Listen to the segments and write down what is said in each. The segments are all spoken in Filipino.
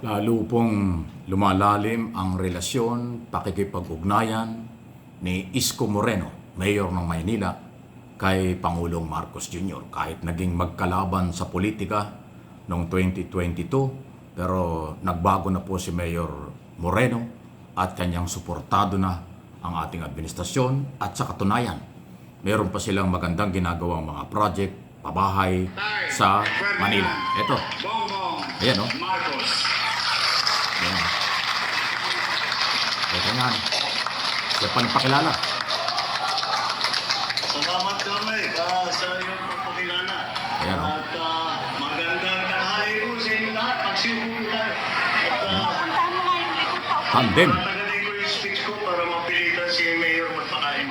Lalo pong lumalalim ang relasyon, pakikipag-ugnayan ni Isko Moreno, Mayor ng Maynila, kay Pangulong Marcos Jr. Kahit naging magkalaban sa politika noong 2022, pero nagbago na po si Mayor Moreno at kanyang suportado na ang ating administrasyon at sa katunayan, meron pa silang magandang ginagawang mga project, pabahay sa Manila. Ito, ayan o. Ayan. Ito nga. Siya pa nagpakilala. Salamat kami sa iyong pagpakilala. Ayan o. At magandang tanghali po sa inyo lahat. Pagsimulan. Tandem. Matagalin ko yung speech ko para mapilitan si Mayor magpakain.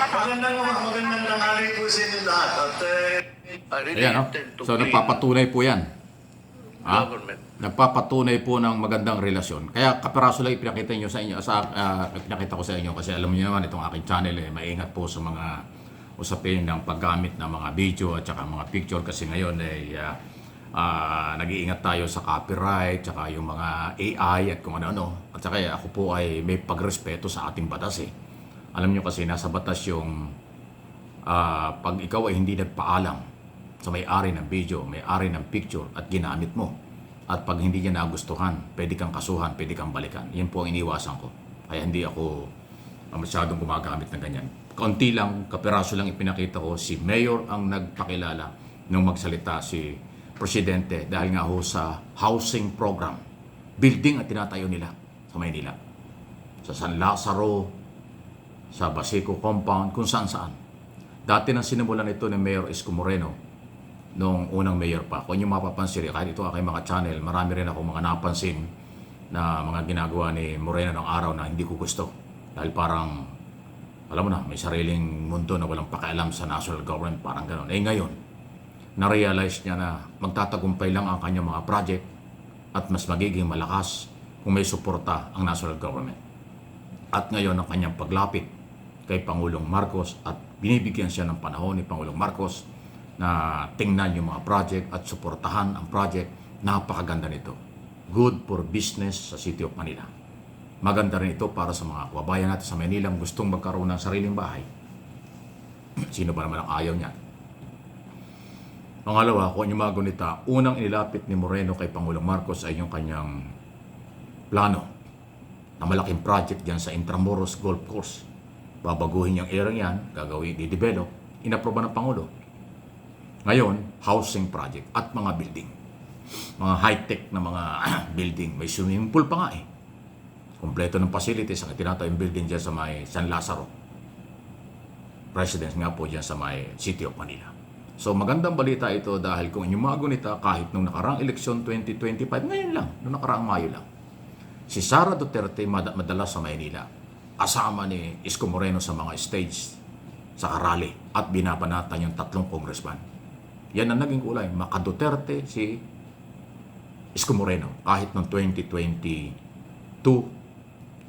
Magandang tanghali po sa inyo lahat. At Ayan o. So nagpapatunay po yan. Nagpapatunay po ng magandang relasyon. Kaya kapiraso lang ipinakita nyo sa inyo, pinakita ko sa inyo kasi alam niyo naman itong aking channel maingat po sa mga usapin ng paggamit ng mga video at saka mga picture kasi ngayon nag-iingat tayo sa copyright, saka yung mga AI at kung ano-ano. At saka ako po ay may pagrespeto sa ating batas Alam niyo kasi nasa batas yung pag ikaw ay hindi nagpaalam sa may-ari ng video, may-ari ng picture at ginamit mo. At pag hindi niya nagustuhan, pwede kang kasuhan, pwede kang balikan. Yan po ang iniwasan ko. Kaya hindi ako masyadong gumagamit ng ganyan. Konti lang, kapiraso lang ipinakita ko, si Mayor ang nagpakilala nung magsalita si Presidente dahil nga ho sa housing program. Building at tinatayo nila sa Maynila. Sa San Lazaro, sa Basico Compound, kung saan-saan. Dati nang sinimulan ito ni Mayor Isko Moreno noong unang mayor pa. Kung yung mapapansin, kahit ito aking mga channel, marami rin ako mga napansin na mga ginagawa ni Moreno ng araw na hindi ko gusto. Dahil parang, alam mo na, may sariling mundo na walang pakialam sa national government, parang gano'n. Ngayon, na-realize niya na magtatagumpay lang ang kanyang mga project at mas magiging malakas kung may suporta ang national government. At ngayon, ang kanyang paglapit kay Pangulong Marcos at binibigyan siya ng panahon ni Pangulong Marcos na tingnan yung mga project at suportahan ang project, napakaganda nito. Good for business sa City of Manila. Maganda rin ito para sa mga kababayan natin sa Manila gustong magkaroon ng sariling bahay. Sino ba naman ang ayaw niya? Pangalawa, kung yung mga gunita, unang inilapit ni Moreno kay Pangulong Marcos ay yung kanyang plano na malaking project dyan sa Intramuros Golf Course. Babaguhin yung area yan, gagawin, i-develop, inaproba ng Pangulo. Ngayon, housing project at mga building. Mga high-tech na mga building. May swimming pool pa nga Kompleto ng facilities ang tinatayong building dyan sa may San Lazaro. Residence nga po dyan sa may City of Manila. So magandang balita ito dahil kung inyong mga gunita, kahit nung nakaraang eleksyon 2025, ngayon lang, nung nakaraang Mayo lang, si Sara Duterte madalas sa Maynila, kasama ni Isko Moreno sa mga stage, sa rally, at binabanatan yung 3 congressman. Yan ang naging kulay, maka-Duterte si Isko Moreno. Kahit noong 2022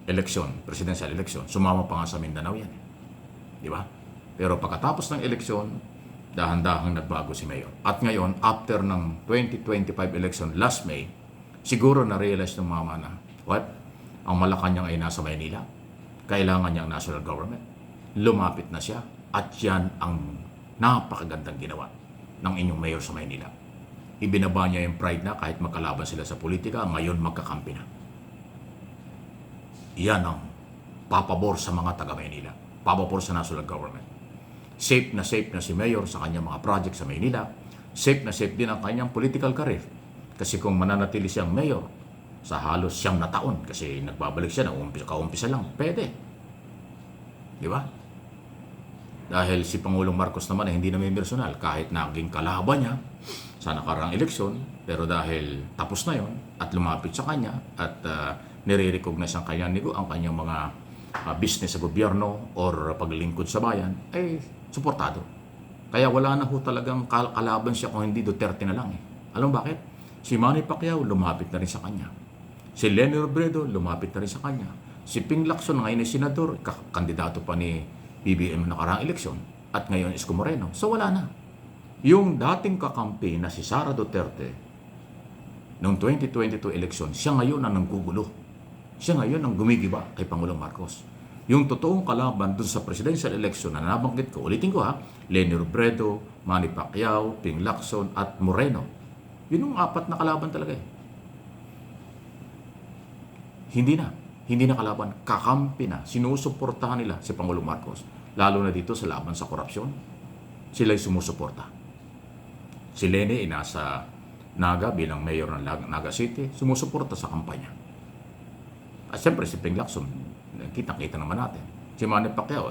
election, presidential election, sumama pa nga sa Mindanao yan. Di ba? Pero pagkatapos ng eleksyon, dahan-dahang nagbago si Mayor. At ngayon, after ng 2025 election last May, siguro na-realize ng mama na, ang Malacanang ay nasa Maynila. Kailangan niya ang national government. Lumapit na siya at yan ang napakagandang ginawa ng inyong mayor sa Maynila. Ibinaba niya yung pride na kahit magkalaban sila sa politika, ngayon magkakampi na. Yan ang papabor sa mga taga-Maynila. Papabor sa national government. Safe na si mayor sa kanyang mga project sa Maynila. Safe din ang kanyang political career. Kasi kung mananatili siyang mayor sa halos 9 na taon, kasi nagbabalik siya na kaumpisa lang, pwede. Di ba? Dahil si Pangulong Marcos naman ay hindi na may personal kahit naging kalaban niya sa nakaraang eleksyon, pero dahil tapos na yon at lumapit sa kanya at nire-recognize ang kanyang mga business sa gobyerno or paglilingkod sa bayan, ay suportado. Kaya wala na ho talagang kalaban siya kung hindi Duterte na lang Alam mo bakit? Si Manny Pacquiao lumapit na rin sa kanya. Si Leni Robredo lumapit na rin sa kanya. Si Ping Lacson ngayon ay senador, kandidato pa ni BBM nakaraang eleksyon, at ngayon Isko Moreno. So wala na. Yung dating kakampi na si Sara Duterte noong 2022 election, siya ngayon ang nanggugulo. Siya ngayon ang gumigiba kay Pangulong Marcos. Yung totoong kalaban dun sa presidential election na nabanggit ko, ulitin ko ha, Leni Robredo, Manny Pacquiao, Ping Lacson at Moreno. Yun yung apat na kalaban talaga eh. Hindi na kalaban, kakampi na, sinusuportahan nila si Pangulong Marcos. Lalo na dito sa laban sa korupsyon, sila'y sumusuporta. Si Leni ay nasa Naga bilang mayor ng Naga City, sumusuporta sa kampanya. At siyempre si Ping Lacson, kitang-kita naman natin. Si Manny Pacquiao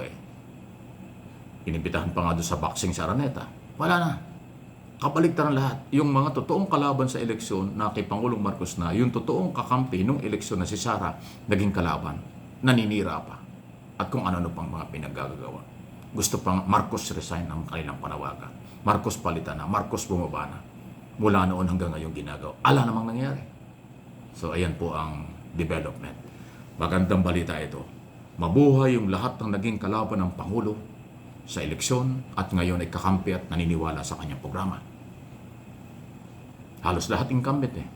inibitahan pa nga doon sa boxing sa Araneta. Wala na. Kabaligtaran lahat. Yung mga totoong kalaban sa eleksyon na kay Pangulong Marcos na, yung totoong kakampi nung eleksyon na si Sara, naging kalaban, naninira pa. At kung ano-ano pang mga pinaggagawa. Gusto pang Marcos resign ang kanilang panawagan. Marcos palitan na, Marcos bumaba na. Mula noon hanggang ngayon ginagawa. Ala namang nangyari. So ayan po ang development. Magandang balita ito. Mabuhay yung lahat ng naging kalaban ng Pangulo sa eleksyon at ngayon ay kakampi at naniniwala sa kanyang programa. Halos lahat incumbent eh.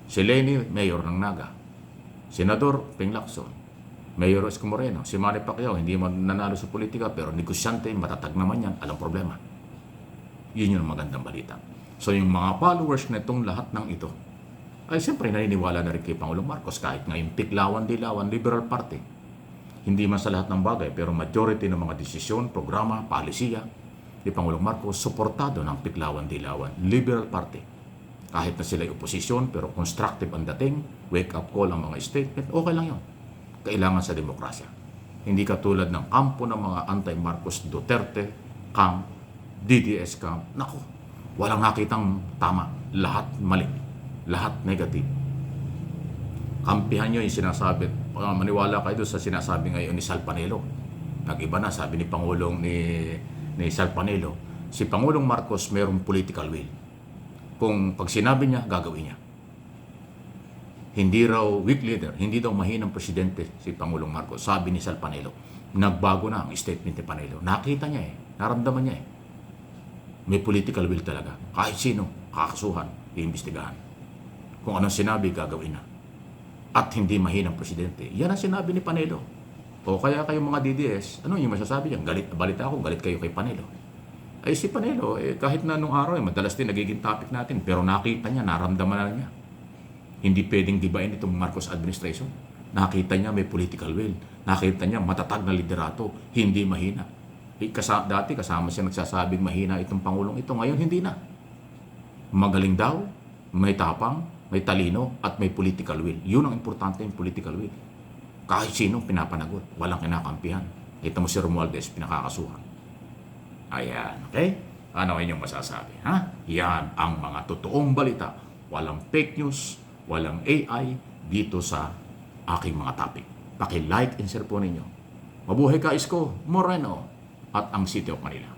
Si Leni, mayor ng Naga. Senador Ping Lacson. Mayor Isko Moreno. Si Manny Pacquiao, hindi man nanalo sa politika pero negosyante, matatag naman yan. Alang problema. Yun yung magandang balita. So yung mga followers na itong lahat ng ito ay siyempre naniniwala na rin kay Pangulong Marcos kahit ngayon tiklawan-dilawan Liberal Party. Hindi man sa lahat ng bagay pero majority ng mga desisyon, programa, palisiya ni Pangulong Marcos suportado ng tiklawan-dilawan Liberal Party. Kahit na sila'y oposisyon pero constructive ang dating, wake up call ang mga statement, okay lang yun. Kailangan sa demokrasya. Hindi katulad ng kampo ng mga anti-Marcos Duterte camp, DDS camp. Naku, walang nakitang tama. Lahat mali. Lahat negative. Kampihan nyo yung sinasabi. Maniwala kayo doon sa sinasabi ngayon ni Sal Panelo. Nag-iba na, sabi ni Pangulong ni Sal Panelo. Si Pangulong Marcos mayroong political will. Kung pag sinabi niya, gagawin niya. Hindi raw weak leader, hindi daw mahinang presidente si Pangulong Marcos. Sabi ni Sal Panelo. Nagbago na ang statement ni Panelo. Nakita niya eh. Naramdaman niya eh. May political will talaga. Kahit sino, kakasuhan, iimbestigahan. Kung anong sinabi, gagawin na. At hindi mahinang presidente. Yan ang sinabi ni Panelo. O kaya kayong mga DDS, ano yung masasabi niyan? Balita ako, galit kayo kay Panelo. Ay si Panelo, kahit na nung araw, madalas din nagiging topic natin, pero nakita niya, naramdaman na niya. Hindi pwedeng gibain itong Marcos administration. Nakita niya may political will. Nakita niya matatag na liderato, hindi mahina. Dati kasama siya nagsasabing mahina itong Pangulong ito. Ngayon hindi na. Magaling daw, may tapang, may talino, at may political will. Yun ang importante, yung political will. Kahit sino pinapanagot, walang kinakampihan. Kita mo si Romualdez, pinakakasuhan. Ayan, okay? Ano inyong masasabi? Ha? Yan ang mga totoong balita. Walang fake news, walang AI dito sa aking mga topic. Paki-like and share po ninyo. Mabuhay ka, Isko Moreno at ang City of Manila.